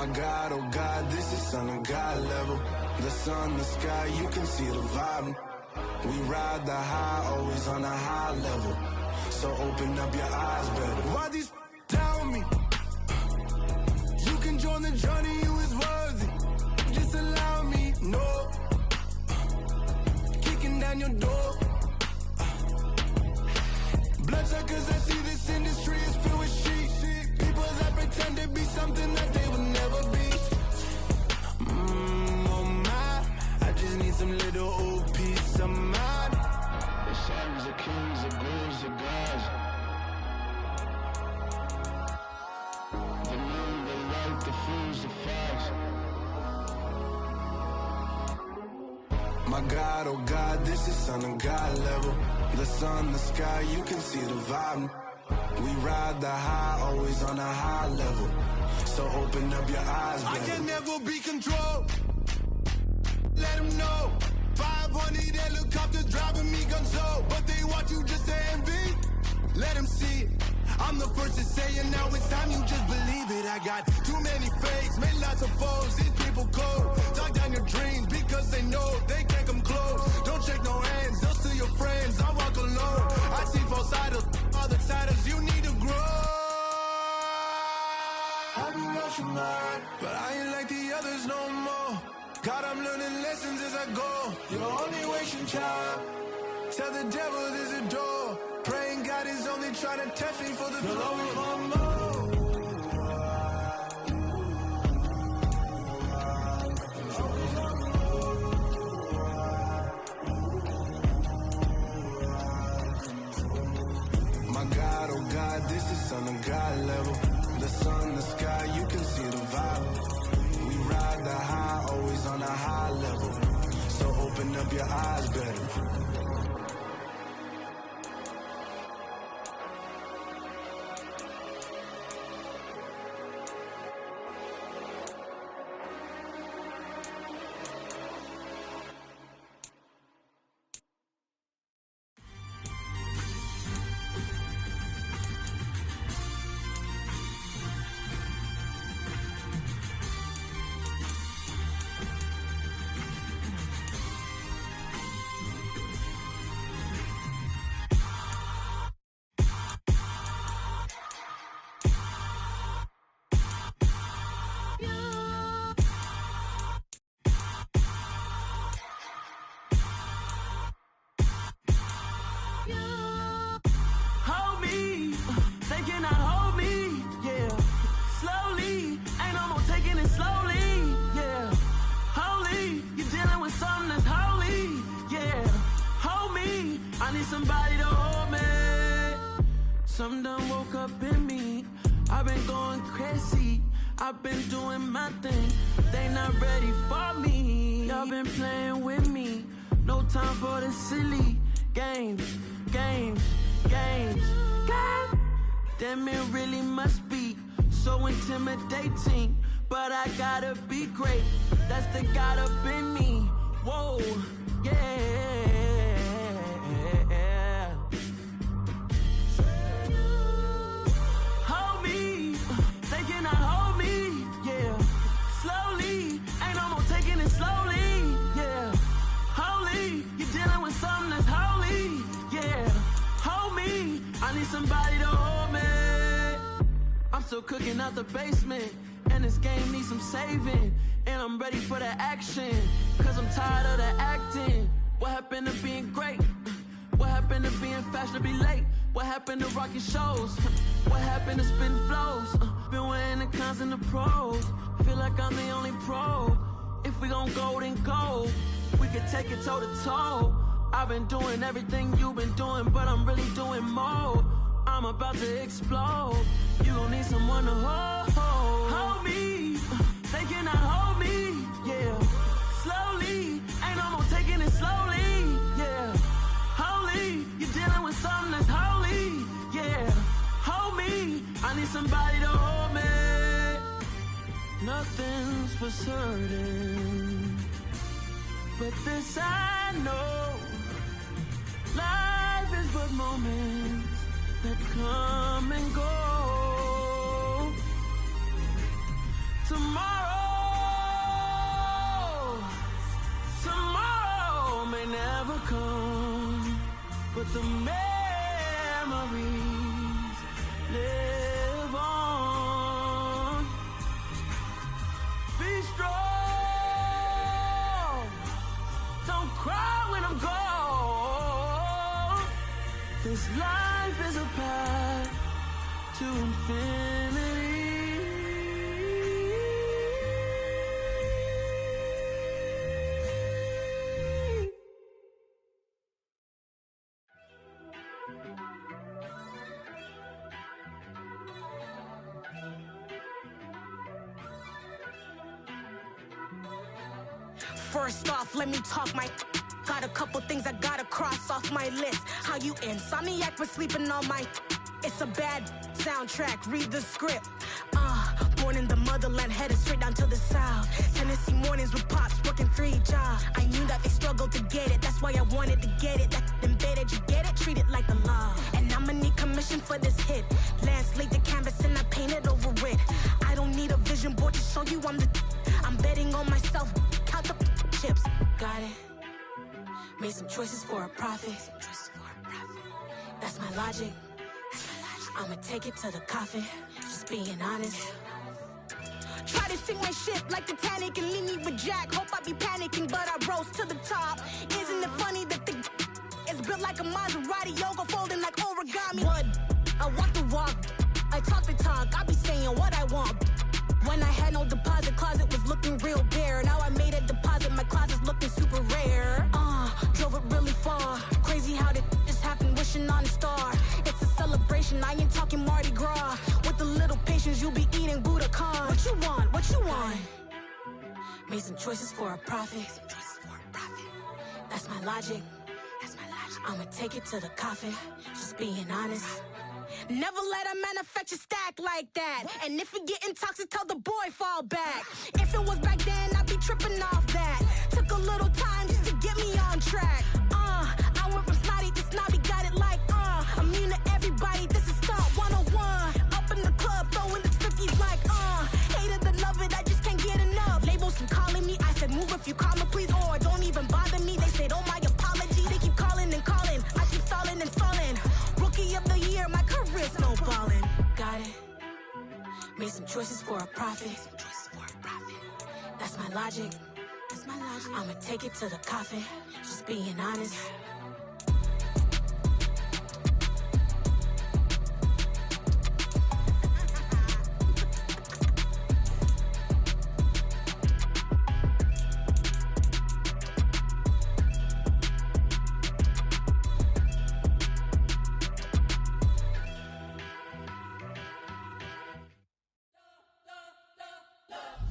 My God, oh God, this is Son of God level. The sun, the sky, you can see the vibe. We ride the high, always on a high level. So open up your eyes better. Why these tell me? You can join the journey, you is worthy. Just allow me, no. Kicking down your door. Bloodsuckers, I see this industry is filled with sheep. People that pretend to be something that they will never be. Oh my, I just need some little old peace of mind. The sons of kings, the ghouls, the gods. The moon, the light, the fools, the fox. My God, oh God, this is Son of God level. The sun, the sky, you can see the vibe. We ride the high, always on a high level. So open up your eyes, baby. I can never be controlled. Let them know. 500 helicopters driving me gunso. But they want you just to envy. Let them see it. I'm the first to say it, now it's time you just believe it. I got too many fakes, made lots of foes. These people cold. Talk down your dreams because they know they can't come close. Don't shake no hands, they'll steal your friends. I walk alone. I see false idols, other titles. You need to grow. Have you lost your mind? But I ain't like the others no more. God, I'm learning lessons as I go. You're only wasting time. Tell the devil there's a door. Praying God is only trying to test me for the glory. You'll always want more. My God, oh God, this is Son of God level. The sun, the sky, you can see the vibe. We ride the high, always on a high level. So open up your eyes better. Somebody to hold me. Some done woke up in me. I've been going crazy. I've been doing my thing. They not ready for me. Y'all been playing with me. No time for the silly games, games, games, games. Damn, it really must be so intimidating. But I gotta be great. That's the God up in me. Whoa, yeah. Somebody to hold me. I'm still cooking out the basement, and this game needs some saving. And I'm ready for the action, cause I'm tired of the acting. What happened to being great? What happened to being fashionably late? What happened to rocking shows? What happened to spitting flows? Been weighing the cons and the pros. Feel like I'm the only pro. If we gon' go, then go. We could take it toe to toe. I've been doing everything you've been doing, but I'm really doing more. I'm about to explode. You gon' need someone to hold. Hold me. They cannot hold me. Yeah. Slowly. Ain't no more taking it slowly. Yeah. Holy. You're dealing with something that's holy. Yeah. Hold me. I need somebody to hold me. Nothing's for certain, but this I know. Life is but moments that come and go. Tomorrow never come, but the memories live on. Be strong, don't cry when I'm gone. This life is a path to infinity. First off, let me talk my. Got a couple things I gotta cross off my list. How you insomniac for sleeping on my. It's a bad soundtrack, read the script. Born in the motherland, headed straight down to the south. Tennessee mornings with pops, working 3 jobs. I knew that they struggled to get it, that's why I wanted to get it. That embedded, you get it, treat it like the law. And I'ma need commission for this hit. Lance laid the canvas and I painted over it. I don't need a vision board to show you I'm the. I'm betting on myself, count the chips. Got it. Made some choices for a profit. That's my logic. I'ma take it to the coffin, just being honest. Try to sink my ship like Titanic and leave me with Jack. Hope I be panicking, but I rose to the top. Isn't it funny that the is built like a Maserati, yoga folding like origami? What? I walk the walk, I talk the talk, I be saying what I want. When I had no deposit, closet was looking real bare. Now I made a deposit, my closet's looking super rare. Drove it really far. Crazy how did just happen, wishing on a star. It's a celebration, I ain't talking Mardi Gras. With a little patience, you'll be eating Budokan. What you want? What you want? Made some choices for a profit. That's my logic. I'ma take it to the coffin, just being honest. Never let a manufacture stack like that. And if it getting toxic, tell the boy fall back. If it was back then, I'd be tripping off that. Took a little time just to get me on track. I went from snotty to snobby, got it like immune to everybody, this is stunt 101. Up in the club, throwing the 50s like hate it and love it, I just can't get enough. Labels from calling me, I said move if you call me please, or don't even bother me. They said oh my apology, they keep calling and calling. I keep stalling and stalling. Rookie of the year, my career snowballing. Got it. Made some choices for a profit. That's my logic. I'ma take it to the coffin, just being honest.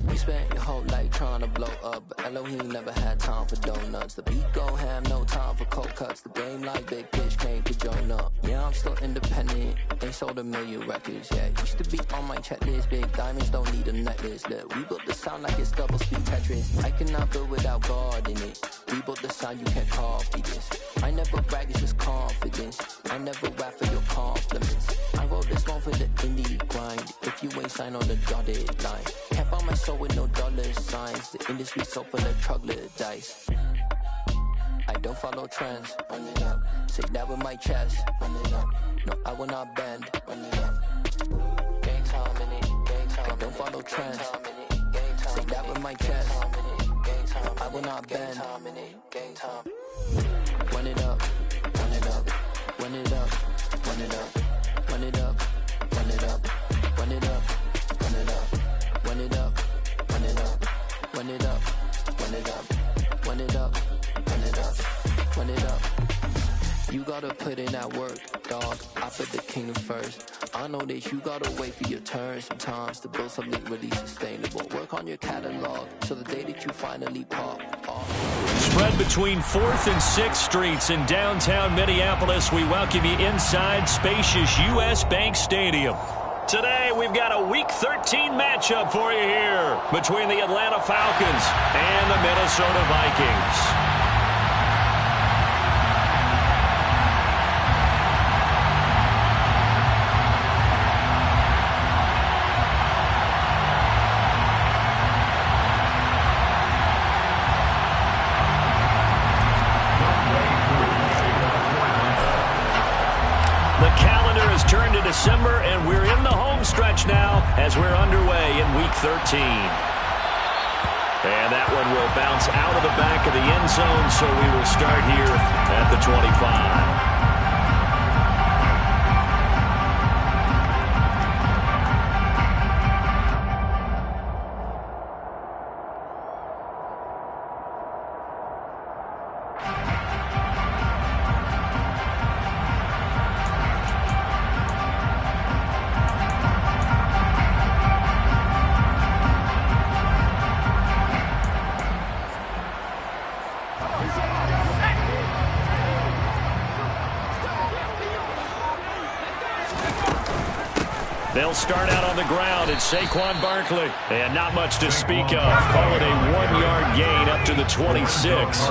You spent your whole life trying to blow up, but Elohim never had time for donuts. The beat go ham, no time for cold cuts. The game like big fish came to join up. Yeah, I'm still independent, ain't sold 1 million records yet. Used to be on my checklist, big diamonds don't need a necklace. Look, we built the sound like it's double speed Tetris. I cannot build without God in it. We built the sound, you can't copy this. I never brag, it's just confidence. I never rap for your compliments. I wrote this one for the indie grind. If you ain't signed on the dotted line, can't buy my soul with no dollar signs. The industry so full of troglodytes. I don't follow trends. Run it up. Say that with my chest. Run it up. No, I will not bend. Run it up. Gang time in it. Gang time. I don't follow trends. Say that with my chest. No, I will not bend. Gang time. Run it up. Run it up. Run it up. Run it up. Run it up. Run it up. Run it up. Run it up. Run it up. Run it up. Run it up. Run it up. Run it up. Run it up. Run it up. You gotta put in that work, dog. I put the kingdom first. I know that you gotta wait for your turn sometimes to build something really sustainable. Work on your catalog so the day that you finally pop off. Spread between 4th and 6th Streets in downtown Minneapolis, we welcome you inside spacious U.S. Bank Stadium. Today, we've got a Week 13 matchup for you here between the Atlanta Falcons and the Minnesota Vikings. return to December, and we're in the home stretch now as we're underway in Week 13. And that one will bounce out of the back of the end zone, so we will start here at the 25. They'll start out on the ground. It's Saquon Barkley. And not much to speak of. Call it a 1-yard gain up to the 26.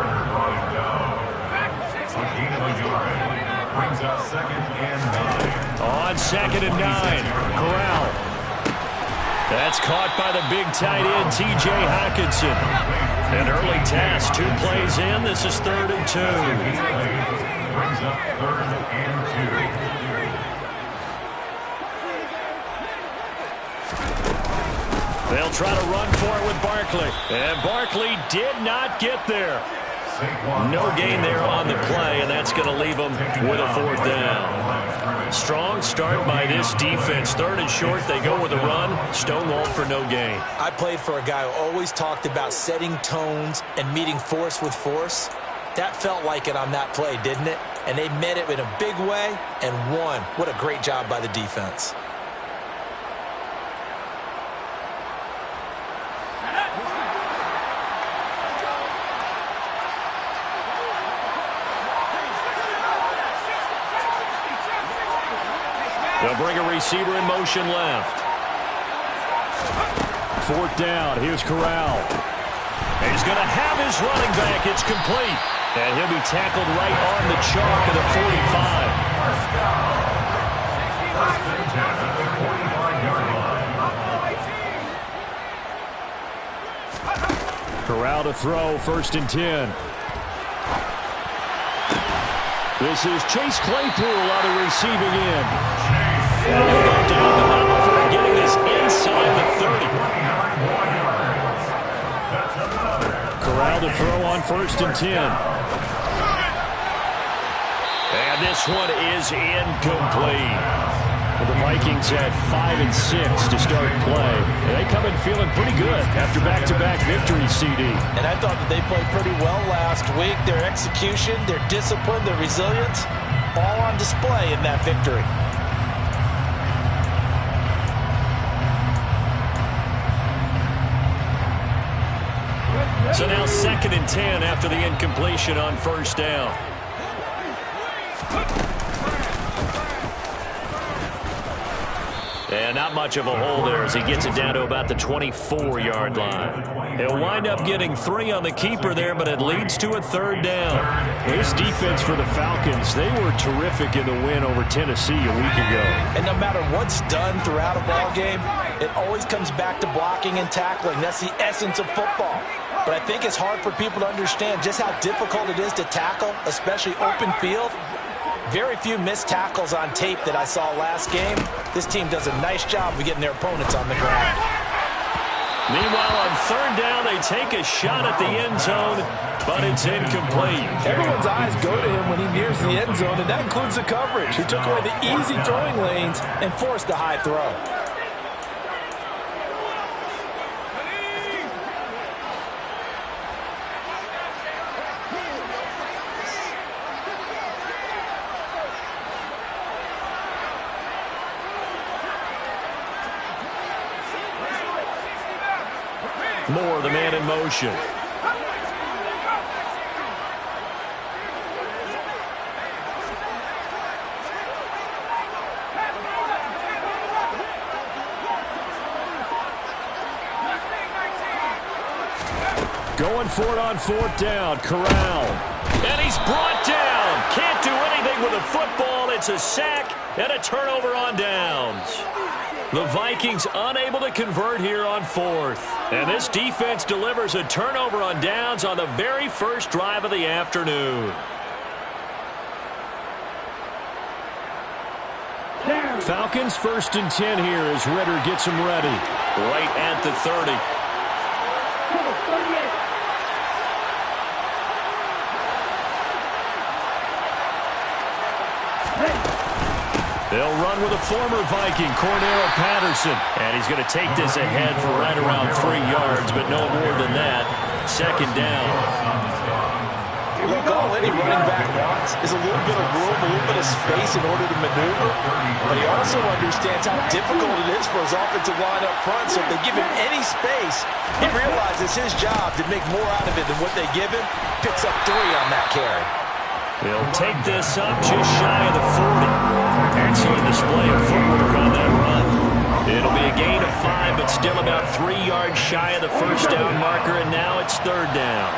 On 2nd and 9. Corral. That's caught by the big tight end, T.J. Hockenson. An early task. 2 plays in. This is 3rd and 2. Brings up 3rd and 2. They'll try to run for it with Barkley. And Barkley did not get there. No gain there on the play, and that's going to leave them with a 4th down. Strong start by this defense. 3rd and short, they go with a run. Stonewalled for no gain. I played for a guy who always talked about setting tones and meeting force with force. That felt like it on that play, didn't it? And they met it in a big way and won. What a great job by the defense. They'll bring a receiver in motion left. 4th down. Here's Corral. He's going to have his running back. It's complete. And he'll be tackled right on the chalk of the 45. Corral to throw. 1st and 10. This is Chase Claypool on the receiving end. And he'll go down, but not before getting this inside the 30. Corral to throw on 1st and 10. And this one is incomplete. Well, the Vikings had 5 and 6 to start play. And they come in feeling pretty good after back-to-back victories, CD. And I thought that they played pretty well last week. Their execution, their discipline, their resilience, all on display in that victory. So now 2nd and 10 after the incompletion on 1st down. And not much of a hole there as he gets it down to about the 24-yard line. He'll wind up getting 3 on the keeper there, but it leads to a 3rd down. This defense for the Falcons, they were terrific in the win over Tennessee a week ago. And no matter what's done throughout a ball game, it always comes back to blocking and tackling. That's the essence of football. But I think it's hard for people to understand just how difficult it is to tackle, especially open field. Very few missed tackles on tape that I saw last game. This team does a nice job of getting their opponents on the ground. Meanwhile, on 3rd down, they take a shot at the end zone, but it's incomplete. Everyone's eyes go to him when he nears the end zone, and that includes the coverage. He took away the easy throwing lanes and forced a high throw. Moore, the man in motion. Going for it on 4th down. Corral. And he's brought down. Can't do anything with a football. It's a sack and a turnover on downs. The Vikings unable to convert here on 4th. And this defense delivers a turnover on downs on the very first drive of the afternoon. Down. Falcons 1st and 10 here as Ritter gets them ready. Right at the 30. They'll run with a former Viking, Cordarrelle Patterson. And he's going to take this ahead for right around 3 yards, but no more than that. 2nd down. Look, all any running back wants is a little bit of room, a little bit of space in order to maneuver. But he also understands how difficult it is for his offensive line up front. So if they give him any space, he realizes his job to make more out of it than what they give him. Picks up 3 on that carry. They'll take this up just shy of the 40. Excellent display of footwork on that run. It'll be a gain of 5, but still about 3 yards shy of the 1st down marker, and now it's 3rd down.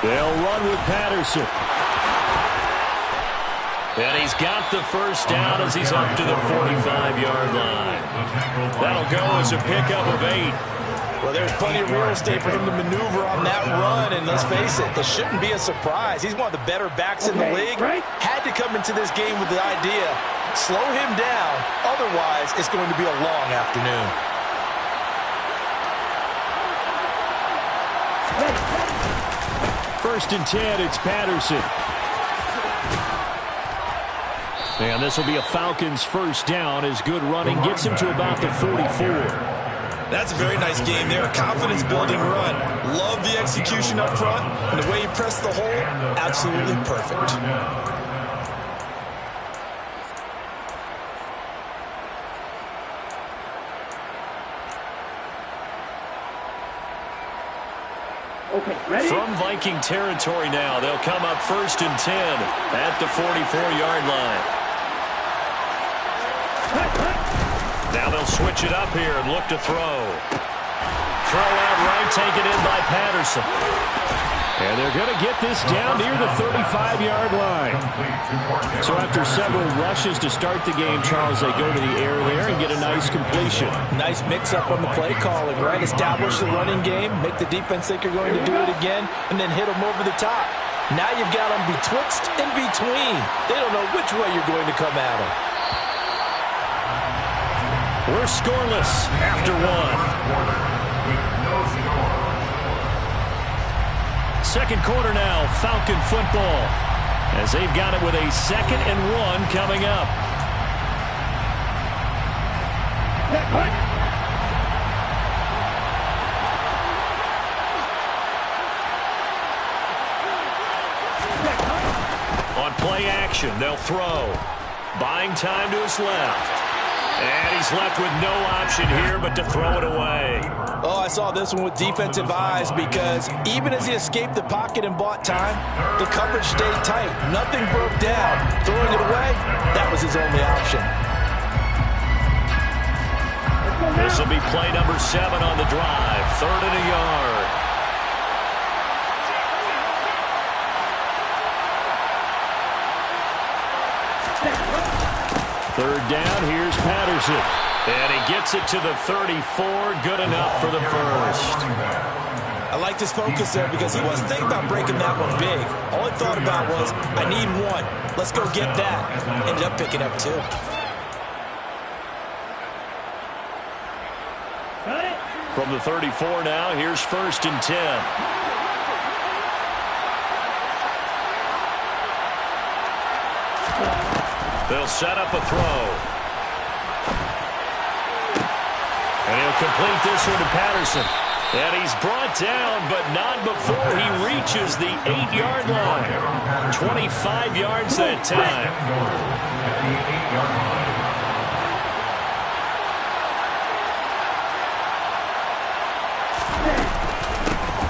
They'll run with Patterson. And he's got the 1st down as he's up to the 45-yard line. That'll go as a pickup of 8. Well, there's plenty of real estate for him to maneuver on that run, and let's face it shouldn't be a surprise. He's one of the better backs in the league. Had to come into this game with the idea, slow him down, otherwise it's going to be a long afternoon. First and 10, it's Patterson. And this will be a Falcons 1st down as good running gets him to about the 44. That's a very nice game there. A confidence-building run. Love the execution up front. And the way he pressed the hole, absolutely perfect. From Viking territory now, they'll come up 1st and 10 at the 44-yard line. Now they'll switch it up here and look to throw. Throw out right, taken in by Patterson. And they're going to get this down near the 35-yard line. So after several rushes to start the game, Charles, they go to the air there and get a nice completion. Nice mix-up on the play calling, right? Establish the running game, make the defense think you're going to do it again, and then hit them over the top. Now you've got them betwixt and between. They don't know which way you're going to come at them. We're scoreless after 1. Second quarter now, Falcon football, as they've got it with a 2nd and 1 coming up. On play action, they'll throw. Buying time to his left. And he's left with no option here but to throw it away. Oh, I saw this one with defensive eyes because even as he escaped the pocket and bought time, the coverage stayed tight. Nothing broke down. Throwing it away, that was his only option. This will be play number 7 on the drive. 3rd and a yard. Third down, here's Patterson. And he gets it to the 34. Good enough for the 1st. I like this focus there because he wasn't thinking about breaking that one big. All he thought about was, I need 1. Let's go get that. Ended up picking up 2. From the 34 now, here's 1st and 10. They'll set up a throw. And he'll complete this one to Patterson. And he's brought down, but not before he reaches the 8-yard line. 25 yards that time.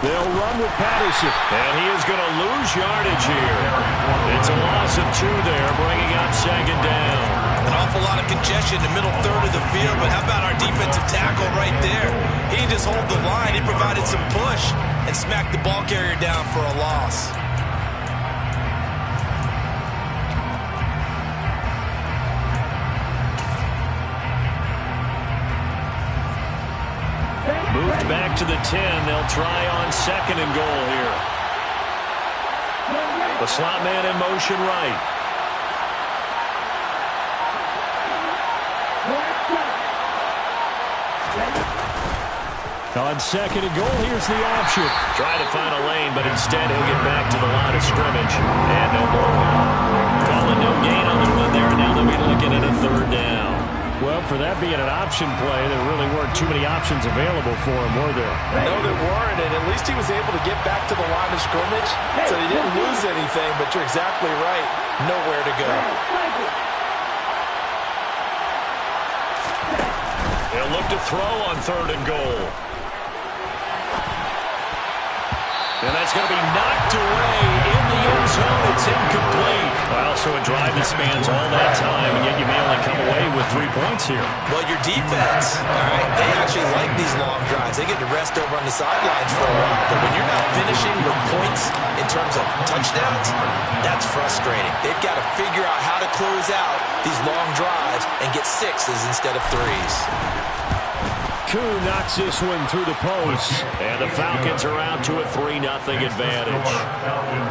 They'll run with Patterson. And he is going to lose yardage here. It's a loss of 2 there, bringing up 2nd down. An awful lot of congestion in the middle third of the field, but how about our defensive tackle right there? He didn't just hold the line. He provided some push and smacked the ball carrier down for a loss. Moved back to the 10. They'll try on 2nd and goal here. The slot man in motion right. On 2nd and goal, here's the option. Trying to find a lane, but instead he'll get back to the line of scrimmage. And no more. Calling no gain on the run there, and now they'll be looking at a 3rd down. Well, for that being an option play, there really weren't too many options available for him, were there? No, there weren't, and at least he was able to get back to the line of scrimmage, so he didn't lose anything, but you're exactly right. Nowhere to go. They'll look to throw on 3rd and goal. And that's going to be knocked away in the end zone. It's incomplete. Well, so a drive that spans all that time, and yet you may only come away with 3 points here. Well, your defense, all right, they actually like these long drives. They get to rest over on the sidelines for a while. But when you're not finishing with points in terms of touchdowns, that's frustrating. They've got to figure out how to close out these long drives and get 6s instead of 3s. Koo knocks this one through the post. And the Falcons are out to a 3-0 advantage.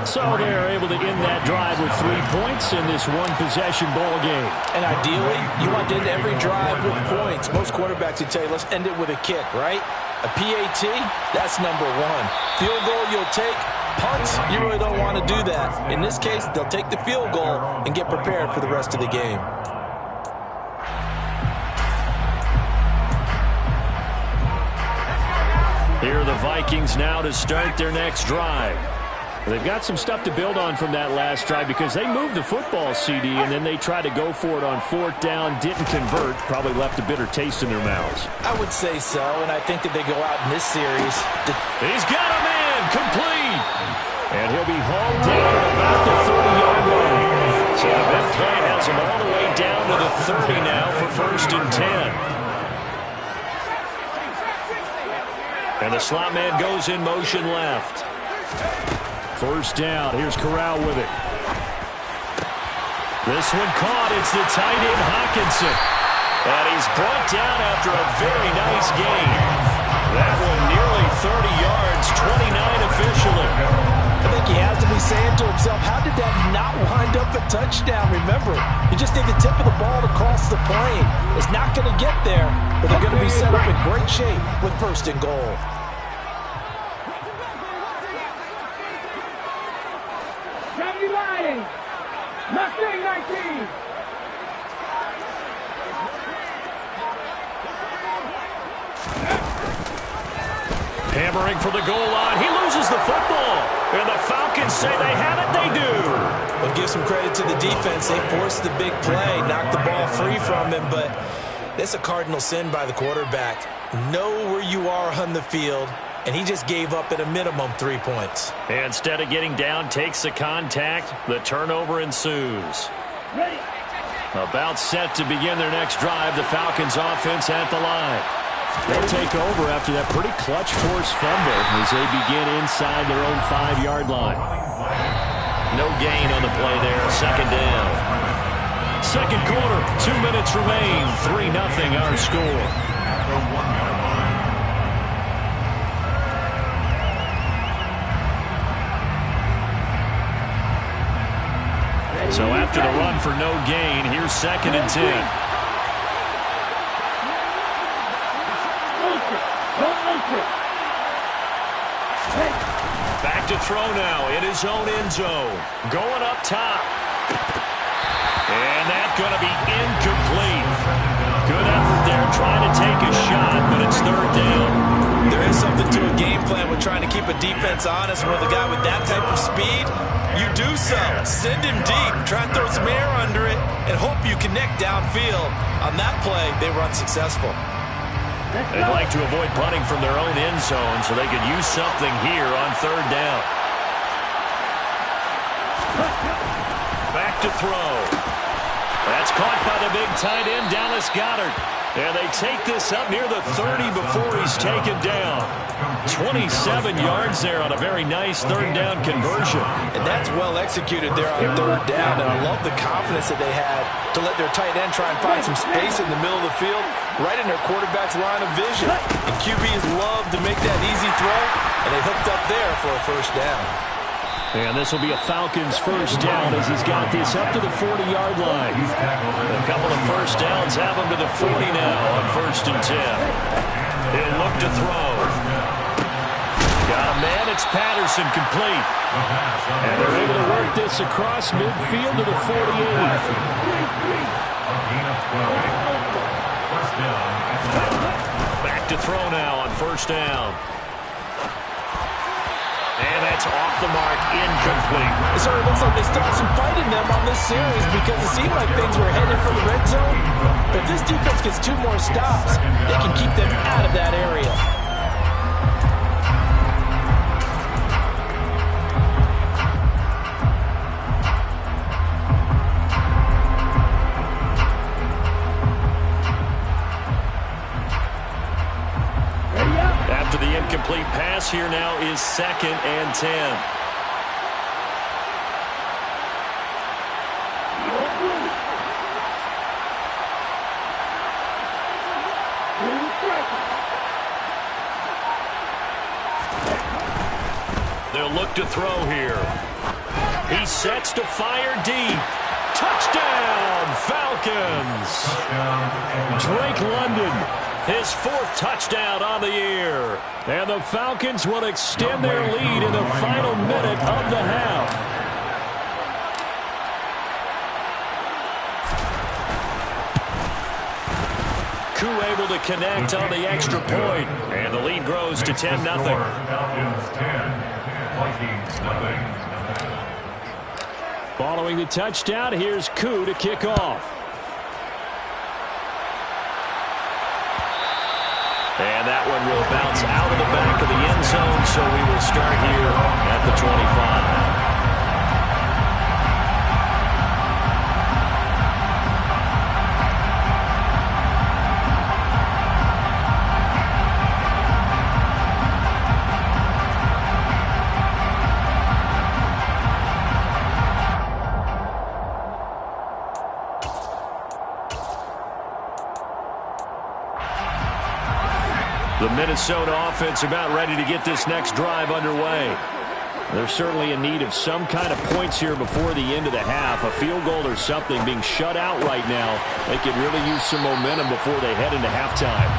So they're able to end that drive with 3 points in this one-possession ball game. And ideally, you want to end every drive with points. Most quarterbacks would tell you, let's end it with a kick, right? A PAT, that's number 1. Field goal you'll take. Punts, you really don't want to do that. In this case, they'll take the field goal and get prepared for the rest of the game. Here are the Vikings now to start their next drive. They've got some stuff to build on from that last drive because they moved the football, CD, and then they tried to go for it on 4th down, didn't convert, probably left a bitter taste in their mouths. I would say so, and I think that they go out in this series. He's got a man, complete. And he'll be hauled down at about the 30-yard line. So the big play has him all the way down to the 30 now for 1st and 10. And the slot man goes in motion left. 1st down. Here's Corral with it. This one caught. It's the tight end Hawkinson. And he's brought down after a very nice gain. That one nearly 30 yards, 29 officially. I think he has to be saying to himself, how did that not wind up a touchdown? Remember, you just need the tip of the ball to cross the plane. It's not going to get there, but they're going to be set up in great shape with 1st and goal. Hammering for the goal line. He loses the football. And the Falcons say they have it. They do. Well, give some credit to the defense. They forced the big play, knocked the ball free from him, but it's a cardinal sin by the quarterback. Know where you are on the field, and he just gave up at a minimum 3 points. And instead of getting down, takes the contact. The turnover ensues. Ready. About set to begin their next drive. The Falcons offense at the line. They'll take over after that pretty clutch forced fumble as they begin inside their own 5-yard line. No gain on the play there. 2nd down. 2nd quarter. 2 minutes remain. 3-0 our score. So after the run for no gain, here's 2nd and 10. Back to throw now in his own end zone. Going up top. And that's going to be incomplete. Good effort there trying to take a shot, but it's 3rd down. There is something to a game plan with trying to keep a defense honest. With a guy with that type of speed, you do so. Send him deep. Try and throw some air under it and hope you connect downfield. On that play, they were unsuccessful. They'd like to avoid punting from their own end zone so they could use something here on 3rd down. Back to throw. That's caught by the big tight end, Dallas Goedert. And they take this up near the 30 before he's taken down. 27 yards there on a very nice third down conversion. And that's well executed there on third down. And I love the confidence that they had to let their tight end try and find some space in the middle of the field, right in their quarterback's line of vision. And QBs love to make that easy throw, and they hooked up there for a first down. And this will be a Falcons first down as he's got this up to the 40-yard line. A couple of first downs have him to the 40 now on 1st and 10. He'll look to throw. Got a man, it's Patterson, complete. And they're able to work this across midfield to the 48. Back to throw now on 1st down. And that's off the mark, incomplete. It sort of looks like they still have some fight in them on this series because it seemed like things were headed for the red zone. But if this defense gets 2 more stops, they can keep them out of that area. After the incomplete pass, here now is 2nd and 10. They'll look to throw here. He sets to fire deep. Touchdown, Falcons! Drake London, his 4th touchdown on the year. And the Falcons will extend their lead in the final minute of the half. Koo able to connect on the extra point. And the lead grows to 10-0. Falcons 10, Vikings nothing. Following the touchdown, here's Koo to kick off. And that one will bounce out of the back of the end zone, so we will start here at the 25. The Minnesota offense about ready to get this next drive underway. They're certainly in need of some kind of points here before the end of the half. A field goal or something. Being shut out right now, they could really use some momentum before they head into halftime.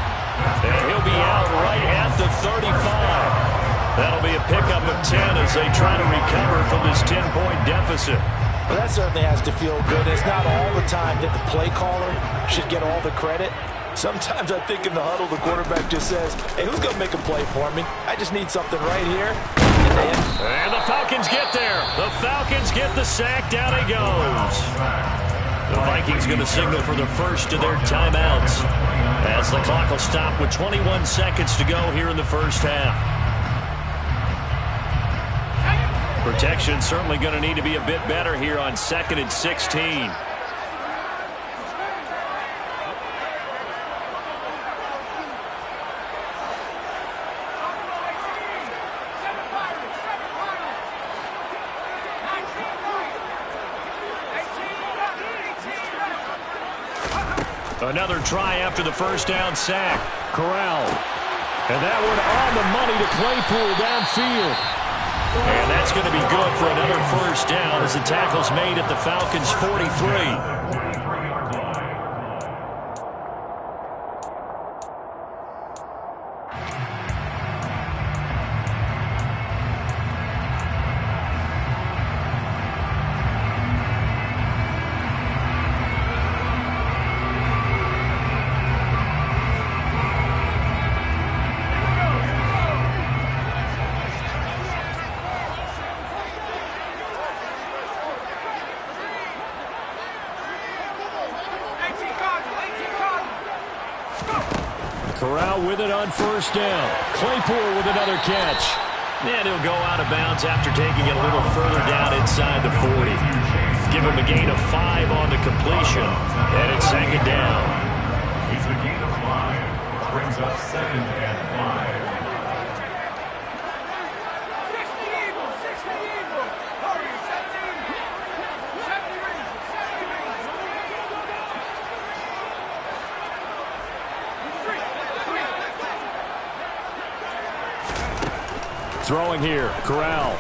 And he'll be out right at the 35. That'll be a pickup of 10 as they try to recover from this 10-point deficit. Well, that certainly has to feel good. It's not all the time that the play caller should get all the credit. Sometimes I think in the huddle, the quarterback just says, hey, who's going to make a play for me? I just need something right here. And the Falcons get there. The Falcons get the sack. Down he goes. The Vikings going to signal for the first of their timeouts as the clock will stop with 21 seconds to go here in the first half. Protection certainly going to need to be a bit better here on 2nd and 16. Another try after the first down sack. Corral. And that one on the money to Claypool downfield. And that's going to be good for another first down as the tackle's made at the Falcons' 43. Corral with it on first down. Claypool with another catch. And he'll go out of bounds after taking it a little further down inside the 40. give him a gain of 5 on the completion. And it's second down. He's a gain of 5. Brings up 2nd and 5. Throwing here, Corral.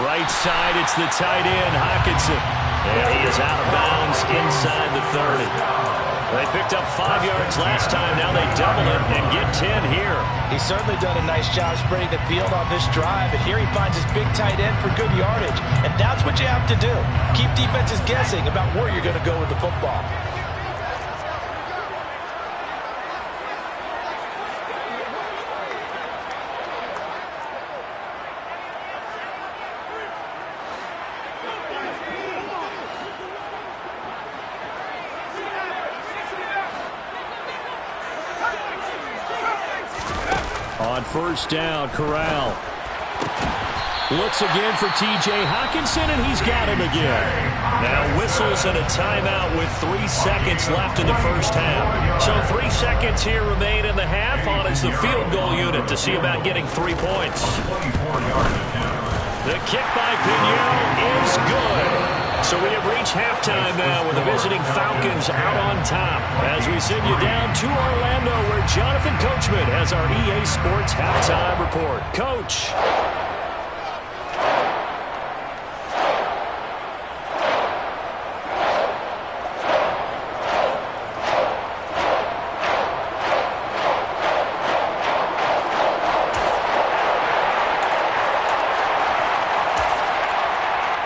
Right side, it's the tight end, Hockenson. And he is out of bounds inside the 30. They picked up 5 yards last time. Now they double it and get 10 here. He's certainly done a nice job spreading the field on this drive. And here he finds his big tight end for good yardage. And that's what you have to do. Keep defenses guessing about where you're going to go with the football. On first down, Corral. Looks again for T.J. Hockenson, and he's got him again. Now whistles and a timeout with 3 seconds left in the first half. So 3 seconds here remain in the half. On is the field goal unit to see about getting 3 points. The kick by Pinheiro is good. So we have reached halftime now with the visiting Falcons out on top. As we send you down to Orlando where Jonathan Coachman has our EA Sports halftime report. Coach.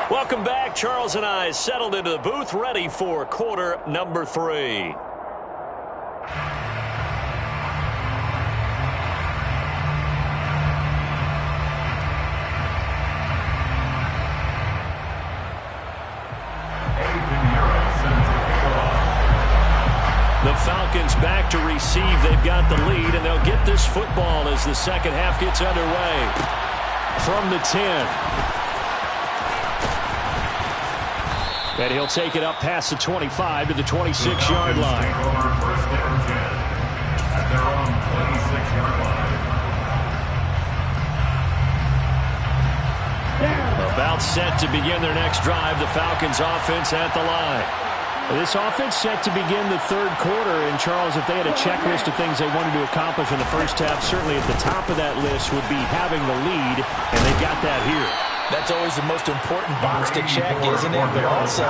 Welcome back. Charles and I settled into the booth, ready for quarter number 3. The Falcons back to receive. They've got the lead, and they'll get this football as the second half gets underway. From the 10. And he'll take it up past the 25 to the 26-yard line. First down 10 at their own 26-yard line. About set to begin their next drive. The Falcons offense at the line. This offense set to begin the third quarter. And, Charles, if they had a checklist of things they wanted to accomplish in the first half, certainly at the top of that list would be having the lead, and they've got that here. That's always the most important box to check, isn't it? But also,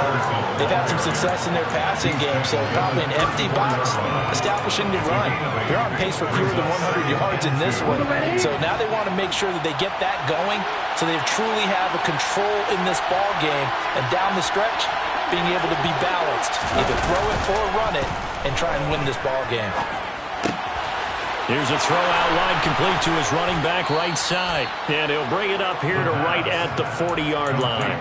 they've had some success in their passing game, so probably an empty box establishing the run. They're on pace for fewer than 100 yards in this one. So now they want to make sure that they get that going so they truly have a control in this ball game. And down the stretch, being able to be balanced. Either throw it or run it and try and win this ball game. Here's a throw out wide complete to his running back right side. And he'll bring it up here to right at the 40-yard line.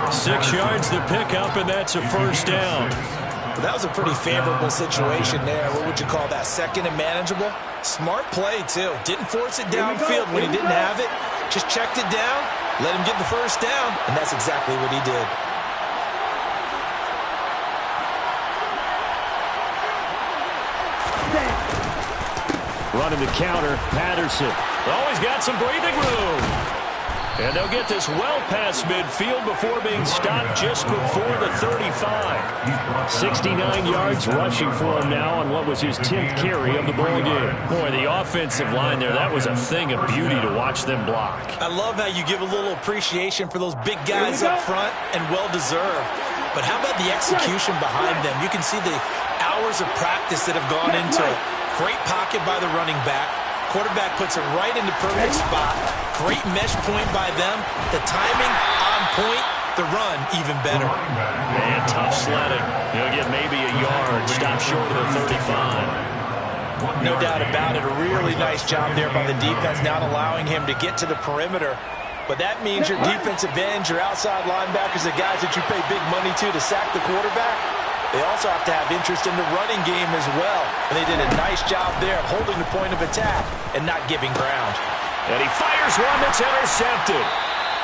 6 yards the pickup, and that's a first down. Well, that was a pretty favorable situation there. What would you call that? Second and manageable? Smart play, too. Didn't force it downfield when he didn't have it. Just checked it down, let him get the first down, and that's exactly what he did. Running the counter, Patterson. Always got some breathing room. And they'll get this well past midfield before being stopped just before the 35. 69 yards rushing for him now on what was his 10th carry of the ball game. Boy, the offensive line there, that was a thing of beauty to watch them block. I love how you give a little appreciation for those big guys up front, and well-deserved. But how about the execution behind them? You can see the hours of practice that have gone into it. Great pocket by the running back. Quarterback puts it right in the perfect spot. Great mesh point by them. The timing on point. The run even better. Man, tough sledding. He'll get maybe a yard. Stop short of the 35. No doubt about it. A really nice job there by the defense, not allowing him to get to the perimeter. But that means your defensive ends, your outside linebackers, the guys that you pay big money to sack the quarterback, they also have to have interest in the running game as well. And they did a nice job there of holding the point of attack and not giving ground. And he fires one that's intercepted.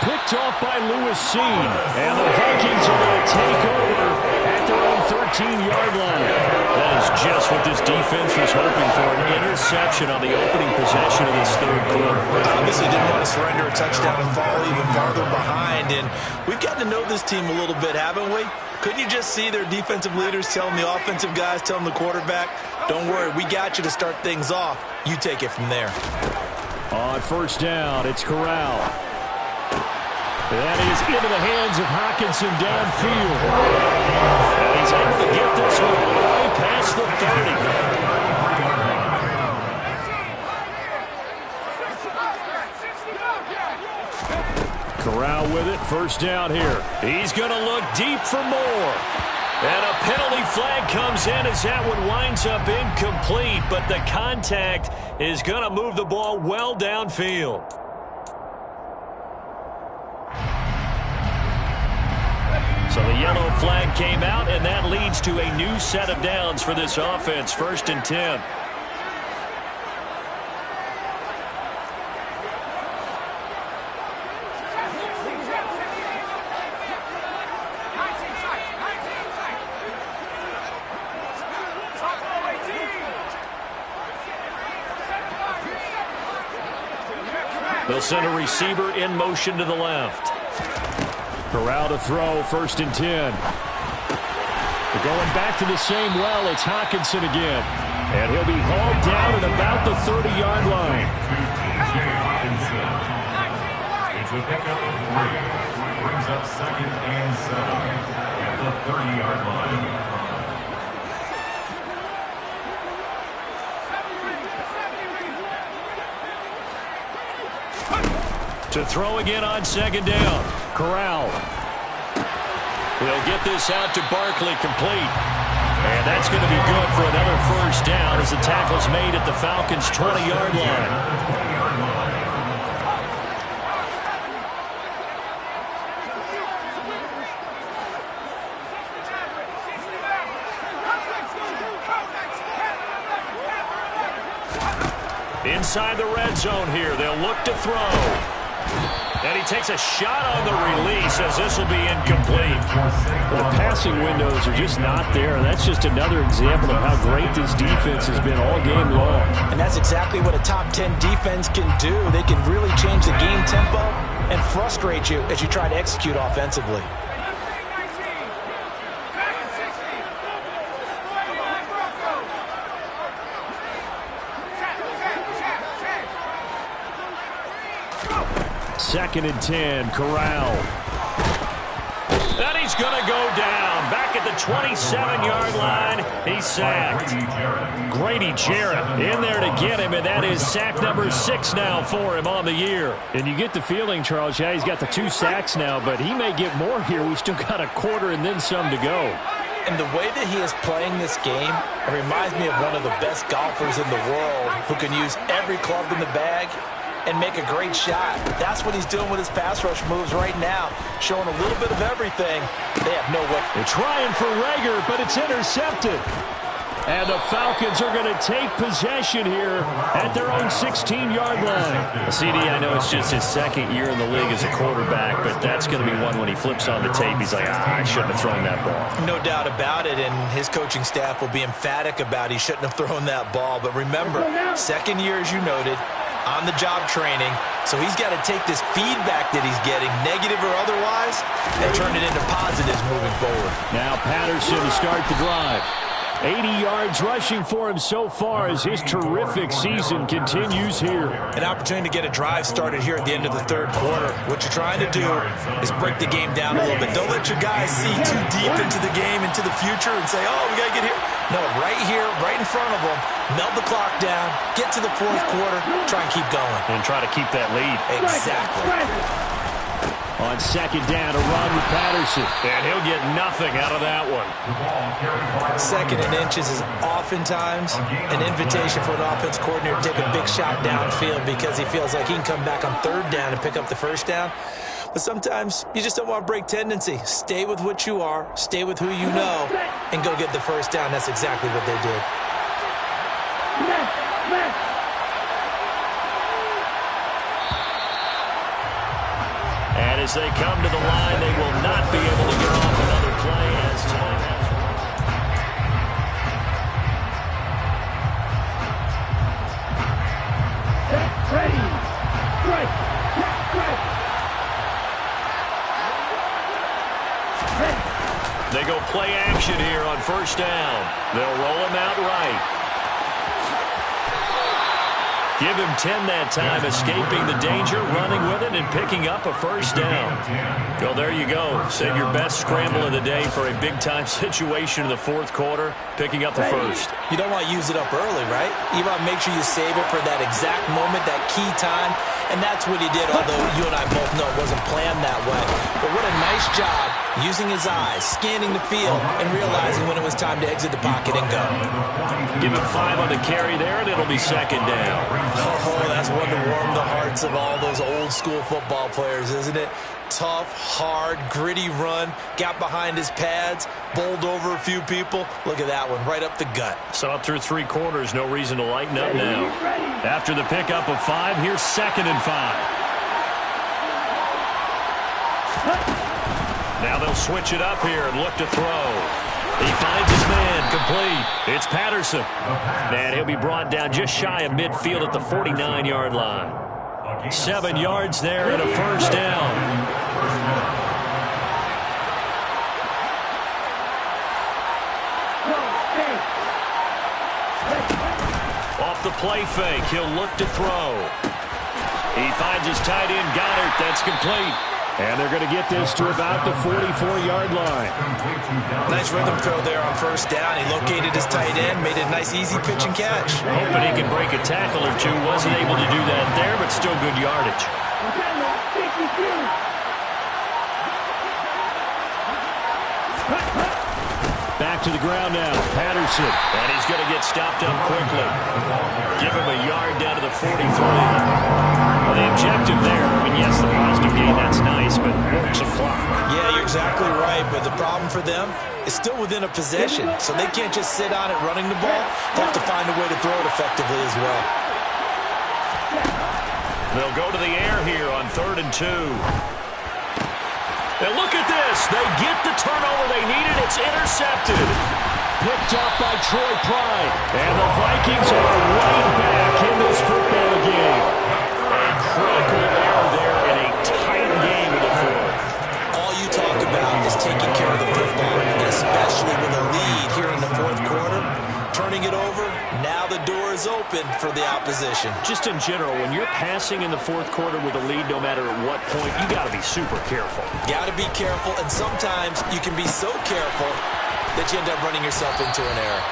Picked off by Lewis Seen. And the Vikings are going to take over at their own 13-yard line. That is just what this defense was hoping for, an interception on the opening possession of this third quarter. Obviously didn't want to surrender a touchdown and fall even farther behind. And we've gotten to know this team a little bit, haven't we? Couldn't you just see their defensive leaders telling the offensive guys, telling the quarterback, don't worry, we got you to start things off. You take it from there. On first down, it's Corral. That is into the hands of Hockenson downfield. And he's able to get this one all the way past the 30. Corral with it, first down here. He's going to look deep for more. And a penalty flag comes in as that one winds up incomplete, but the contact is going to move the ball well downfield. So the yellow flag came out, and that leads to a new set of downs for this offense, 1st and 10. They'll send a receiver in motion to the left. Corral to throw, 1st and 10. They're going back to the same well. It's Hockenson again. And he'll be hauled down at about the 30-yard line. It's a pickup of 3. Brings up 2nd and 7 at the 30-yard line. To throw again on 2nd down. Corral. He'll get this out to Barkley, complete. And that's going to be good for another first down as the tackle's made at the Falcons' 20-yard line. Inside the red zone here, they'll look to throw. And he takes a shot on the release as this will be incomplete. The passing windows are just not there. That's just another example of how great this defense has been all game long. And that's exactly what a top 10 defense can do. They can really change the game tempo and frustrate you as you try to execute offensively. Second and 10, Corral. And he's going to go down. Back at the 27-yard line, he's sacked. Grady Jarrett in there to get him, and that is sack number 6 now for him on the year. And you get the feeling, Charles, yeah, he's got the 2 sacks now, but he may get more here. We still got a quarter and then some to go. And the way that he is playing this game, it reminds me of one of the best golfers in the world who can use every club in the bag and make a great shot. That's what he's doing with his pass rush moves right now, showing a little bit of everything. They have no way. They're trying for Rager, but it's intercepted. And the Falcons are going to take possession here at their own 16-yard line. CD, I know it's just his second year in the league as a quarterback, but that's going to be one when he flips on the tape. He's like, I shouldn't have thrown that ball. No doubt about it, and his coaching staff will be emphatic about he shouldn't have thrown that ball. But remember, second year, as you noted, on-the-job training, so he's got to take this feedback that he's getting, negative or otherwise, and turn it into positives moving forward. Now Patterson to start the drive. 80 yards rushing for him so far as his terrific season continues here. An opportunity to get a drive started here at the end of the third quarter. What you're trying to do is break the game down a little bit. Don't let your guys see too deep into the game, into the future, and say, oh, we got to get here. No, right here, right in front of them, melt the clock down, get to the fourth quarter, try and keep going. And try to keep that lead. Exactly. On second down, a run with Patterson. And he'll get nothing out of that one. Second and inches is oftentimes an invitation for an offense coordinator to take a big shot downfield because he feels like he can come back on third down and pick up the first down. But sometimes you just don't want to break tendency. Stay with what you are, stay with who you know, and go get the first down. That's exactly what they did. As they come to the line, they will not be able to get off another play as time has ready. Strike. Strike. They go play action here on first down. They'll roll him out right. Give him 10 that time, escaping the danger, running with it, and picking up a first down. Well, there you go. Save your best scramble of the day for a big-time situation in the fourth quarter, picking up the first. You don't want to use it up early, right? You want to make sure you save it for that exact moment, that key time, and that's what he did, although you and I both know it wasn't planned that way. But what a nice job using his eyes, scanning the field, and realizing when it was time to exit the pocket and go. Give him 5 on the carry there, and it'll be second down. Oh, that's one to warm the hearts of all those old-school football players, isn't it? Tough, hard, gritty run, got behind his pads, bowled over a few people. Look at that one, right up the gut. Saw it through 3 quarters, no reason to lighten up now. After the pickup of 5, here's 2nd and 5. Now they'll switch it up here and look to throw. He finds his man, complete. It's Patterson. And he'll be brought down just shy of midfield at the 49-yard line. 7 yards there and a first down. Off the play fake, he'll look to throw. He finds his tight end, Goddard. That's complete. And they're going to get this to about the 44-yard line. Nice rhythm throw there on first down. He located his tight end, made a nice easy pitch and catch. Hoping he can break a tackle or two. Wasn't able to do that there, but still good yardage. Back to the ground now, Patterson. And he's going to get stopped up quickly. Give him a yard down to the 43. Well, the objective there, I mean, yes, the positive gain, that's nice, but work some clock. Yeah, you're exactly right, but the problem for them is still within a possession, so they can't just sit on it running the ball. They'll have to find a way to throw it effectively as well. They'll go to the air here on 3rd and 2. And look at this. They get the turnover they needed. It's intercepted. Picked up by Troy Pride. And the Vikings are right back in this football game. A critical error there in a tight game in the fourth. All you talk about is taking care of the football, and especially with a lead here in the fourth quarter. Turning it over, now the door is open for the opposition. Just in general, when you're passing in the fourth quarter with a lead, no matter at what point, you got to be super careful. Got to be careful, and sometimes you can be so careful that you end up running yourself into an error.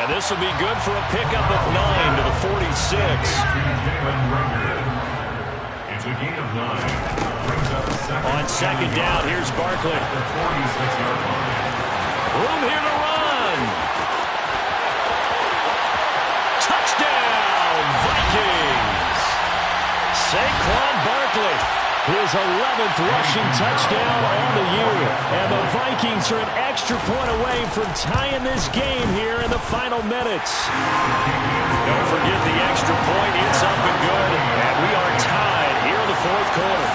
And this will be good for a pickup of 9 to the 46. It's a gain of 9. On second down, here's Barkley. Room here to run. Touchdown, Vikings. Saquon Barkley, his 11th rushing touchdown on the year. And the Vikings are an extra point away from tying this game here in the final minutes. Don't forget the extra point. It's up and good. And we are tied here in the fourth quarter.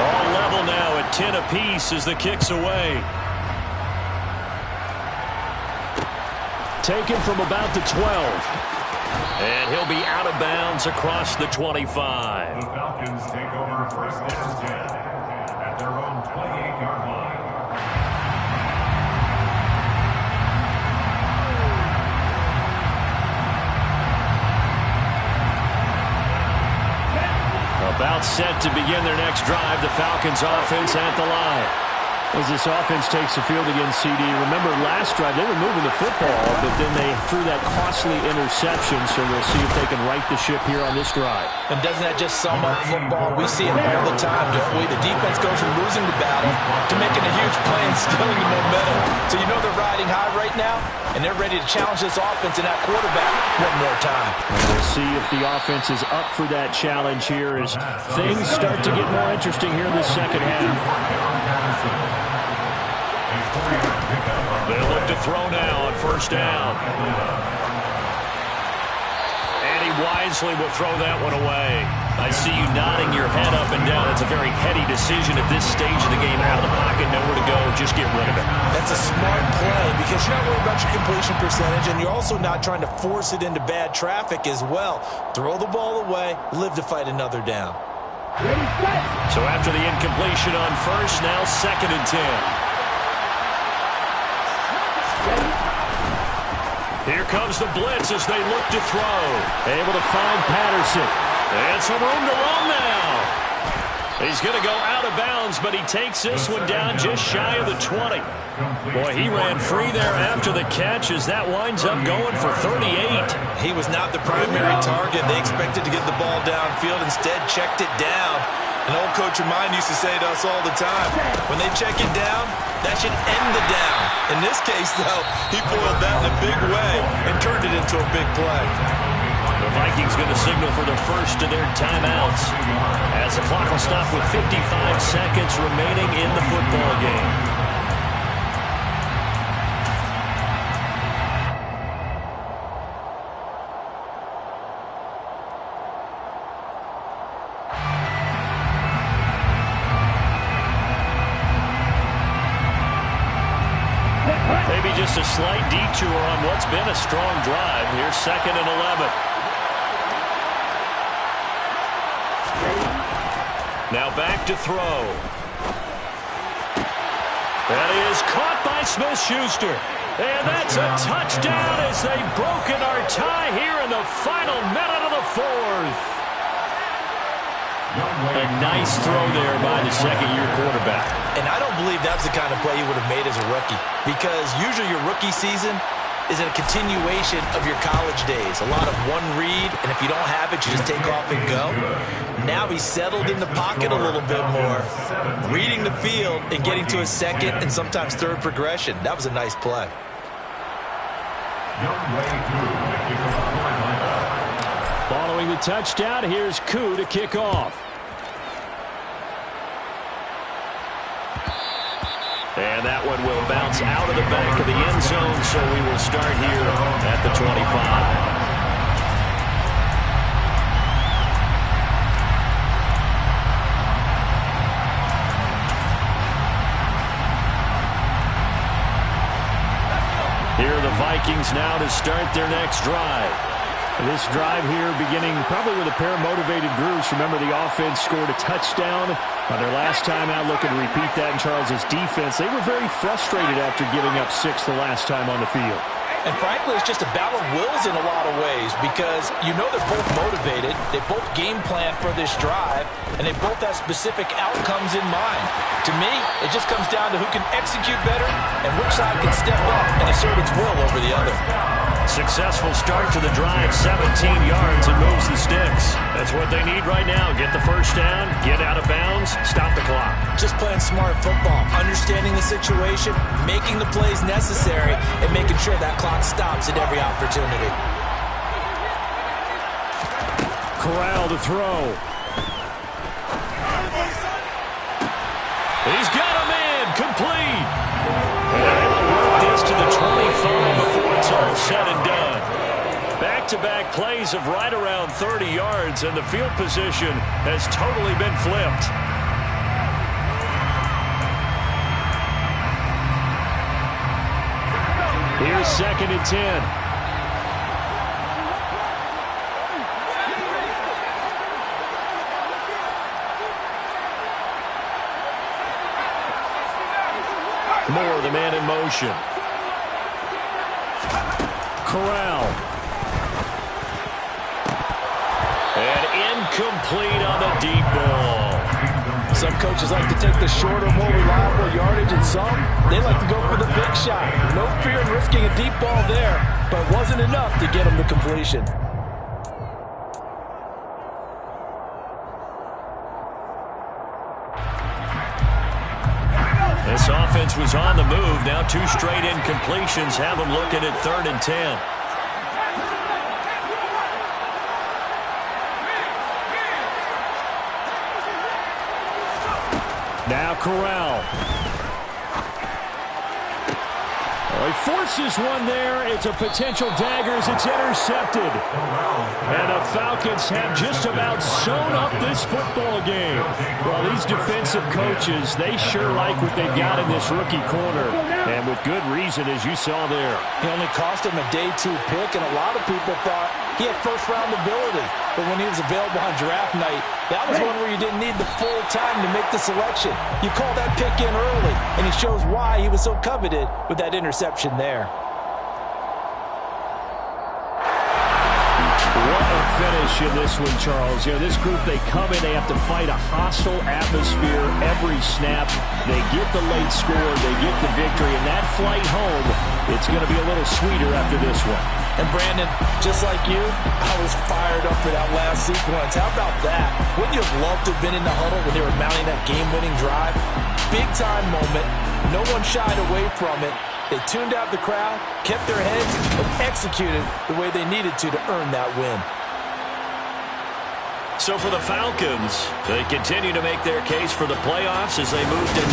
All level now at 10 apiece as the kick's away. Taken from about the 12. And he'll be out of bounds across the 25. The Falcons take over first down 10 at their own 28-yard line. About set to begin their next drive, the Falcons offense at the line. As this offense takes the field against CD, remember last drive they were moving the football, but then they threw that costly interception, so we'll see if they can right the ship here on this drive. And doesn't that just sum up football? We see it all the time, don't we? The defense goes from losing the battle to making a huge play and stealing the momentum. So you know they're riding high right now, and they're ready to challenge this offense and that quarterback one more time. And we'll see if the offense is up for that challenge here as things start to get more interesting here in the second half. They'll look to throw now on first down. And he wisely will throw that one away. I see you nodding your head up and down. It's a very heady decision at this stage of the game. Out of the pocket, nowhere to go. Just get rid of it. That's a smart play because you're not worried about your completion percentage, and you're also not trying to force it into bad traffic as well. Throw the ball away, live to fight another down. So after the incompletion on first, now 2nd and 10. Here comes the blitz as they look to throw. Able to find Patterson. And some room to roam now. He's going to go out of bounds, but he takes this one down just shy of the 20. Boy, he ran free there after the catch as that winds up going for 38. He was not the primary target. They expected to get the ball downfield. Instead, checked it down. An old coach of mine used to say to us all the time, when they check it down, that should end the down. In this case, though, he foiled that in a big way and turned it into a big play. The Vikings going to signal for the first of their timeouts as the clock will stop with 55 seconds remaining in the football game. Maybe just a slight detour on what's been a strong drive. Here's 2nd and 11. Now back to throw. That is caught by Smith-Schuster. And that's a touchdown as they've broken our tie here in the final minute of the 4th. A nice throw there by the second-year quarterback. And I don't believe that was the kind of play he would have made as a rookie, because usually your rookie season is a continuation of your college days. A lot of one read, and if you don't have it, you just take off and go. Now he's settled in the pocket a little bit more, reading the field and getting to a second and sometimes third progression. That was a nice play. Following the touchdown, here's Koo to kick off. And that one will bounce out of the back of the end zone, so we will start here at the 25. Here are the Vikings now to start their next drive. This drive here beginning probably with a pair of motivated groups. Remember, the offense scored a touchdown on their last time out, looking to repeat that in Charles's defense. They were very frustrated after giving up 6 the last time on the field. And frankly, it's just a battle of wills in a lot of ways, because you know they're both motivated, they both game plan for this drive, and they both have specific outcomes in mind. To me, it just comes down to who can execute better and which side can step up and assert its will over the other. Successful start to the drive, 17 yards, and moves the sticks. That's what they need right now. Get the first down, get out of bounds, stop the clock. Just playing smart football, understanding the situation, making the plays necessary, and making sure that clock stops at every opportunity. Corral to throw. He's got him in, complete. And able to work this to the 25 before it's all said and done. Back-to-back plays of right around 30 yards, and the field position has totally been flipped. Here's 2nd and 10. Moore, the man in motion. Corral. And incomplete on the deep ball. Some coaches like to take the shorter, more reliable yardage, and some, they like to go for the big shot. No fear in risking a deep ball there, but wasn't enough to get him the completion. This offense was on the move. Now 2 straight incompletions have them looking at 3rd and 10. Now Corral. Well, he forces one there. It's a potential dagger as it's intercepted. And the Falcons have just about sewn up this football game. Well, these defensive coaches, they sure like what they've got in this rookie corner. And with good reason, as you saw there. He only cost him a day 2 pick, and a lot of people thought he had first-round ability. But when he was available on draft night, that was one where you didn't need the full time to make the selection. You call that pick in early, and he shows why he was so coveted with that interception there. What a finish in this one, Charles. You know, this group, they come in, they have to fight a hostile atmosphere every snap. They get the late score, they get the victory, and that flight home, it's going to be a little sweeter after this one. And Brandon, just like you, I was fired up for that last sequence. How about that? Wouldn't you have loved to have been in the huddle when they were mounting that game-winning drive? Big-time moment. No one shied away from it. They tuned out the crowd, kept their heads, and executed the way they needed to earn that win. So for the Falcons, they continue to make their case for the playoffs as they move to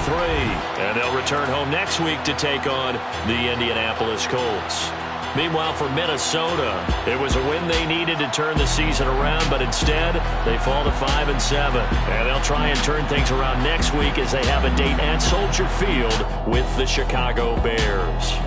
9-3. And they'll return home next week to take on the Indianapolis Colts. Meanwhile, for Minnesota, it was a win they needed to turn the season around, but instead, they fall to 5-7. And they'll try and turn things around next week as they have a date at Soldier Field with the Chicago Bears.